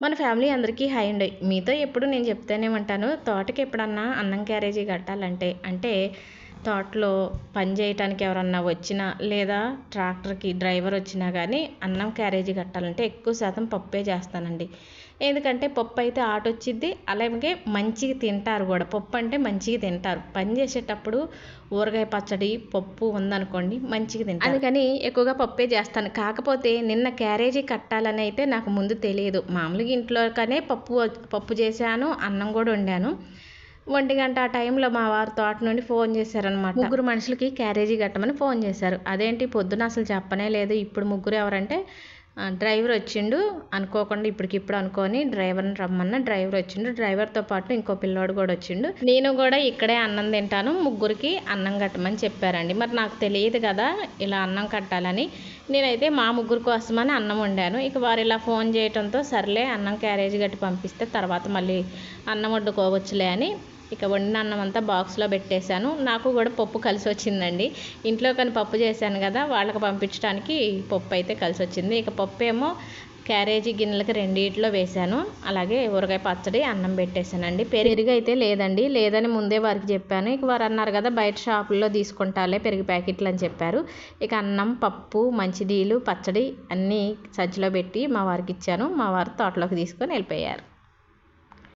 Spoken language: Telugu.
మన ఫ్యామిలీ అందరికీ హాయ్ అండి. మీతో ఎప్పుడు నేను చెప్తూనే ఉంటాను. తోటకి ఎప్పుడన్నా అన్నం క్యారేజీ కట్టాలంటే అంటే తోటలో పని చేయటానికి ఎవరన్నా వచ్చినా లేదా ట్రాక్టర్కి డ్రైవర్ వచ్చినా కానీ అన్నం క్యారేజీ కట్టాలంటే ఎక్కువ శాతం పప్పే చేస్తానండి. ఎందుకంటే పప్పు అయితే ఆటొచ్చిద్ది, అలాగే మంచిగా తింటారు కూడా. పప్పు అంటే మంచిగా తింటారు. పని చేసేటప్పుడు ఊరగాయ పచ్చడి పప్పు ఉందనుకోండి మంచిగా తింటారు. అందుకని ఎక్కువగా పప్పే చేస్తాను. కాకపోతే నిన్న క్యారేజీ కట్టాలని అయితే నాకు ముందు తెలియదు. మామూలుగా ఇంట్లోకనే పప్పు చేశాను, అన్నం కూడా వండాను. 1 గంట ఆ టైంలో మా వారు తోట నుండి ఫోన్ చేశారనమాట. ముగ్గురు మనుషులకి క్యారేజీ కట్టమని ఫోన్ చేశారు. అదేంటి పొద్దున అసలు చెప్పనే లేదు. ఇప్పుడు ముగ్గురు ఎవరంటే డ్రైవర్ వచ్చిండు, అనుకోకుండా ఇప్పటికిప్పుడు అనుకొని డ్రైవర్ని రమ్మన్న. డ్రైవర్ వచ్చిండు, డ్రైవర్తో పాటు ఇంకో పిల్లోడు కూడా వచ్చిండు. నేను కూడా ఇక్కడే అన్నం తింటాను, ముగ్గురికి అన్నం కట్టమని చెప్పారండి. మరి నాకు తెలియదు కదా ఇలా అన్నం కట్టాలని. నేనైతే మా ముగ్గురు కోసమని అన్నం వండాను. ఇక వారు ఇలా ఫోన్ చేయడంతో సర్లే అన్నం క్యారేజీ కట్టి పంపిస్తే తర్వాత మళ్ళీ అన్నం వండుకోవచ్చులే అని ఇక వండిన అన్నం అంతా బాక్స్లో పెట్టేశాను. నాకు కూడా పప్పు కలిసి వచ్చిందండి. ఇంట్లో కానీ పప్పు చేశాను కదా, వాళ్ళకి పంపించడానికి పప్పు అయితే కలిసి వచ్చింది. ఇక పప్పు ఏమో క్యారేజీ గిన్నెలకి రెండిట్లో వేశాను. అలాగే ఊరగాయ పచ్చడి అన్నం పెట్టేశానండి. పెరుగు అయితే లేదని ముందే వారికి చెప్పాను. ఇక వారు అన్నారు కదా బయట షాపుల్లో తీసుకుంటాలే పెరుగు ప్యాకెట్లు అని చెప్పారు. ఇక అన్నం, పప్పు, మంచినీళ్ళు, పచ్చడి అన్నీ సంచిలో పెట్టి మా వారికి ఇచ్చాను. మా వారు తోటలోకి తీసుకొని వెళ్ళిపోయారు.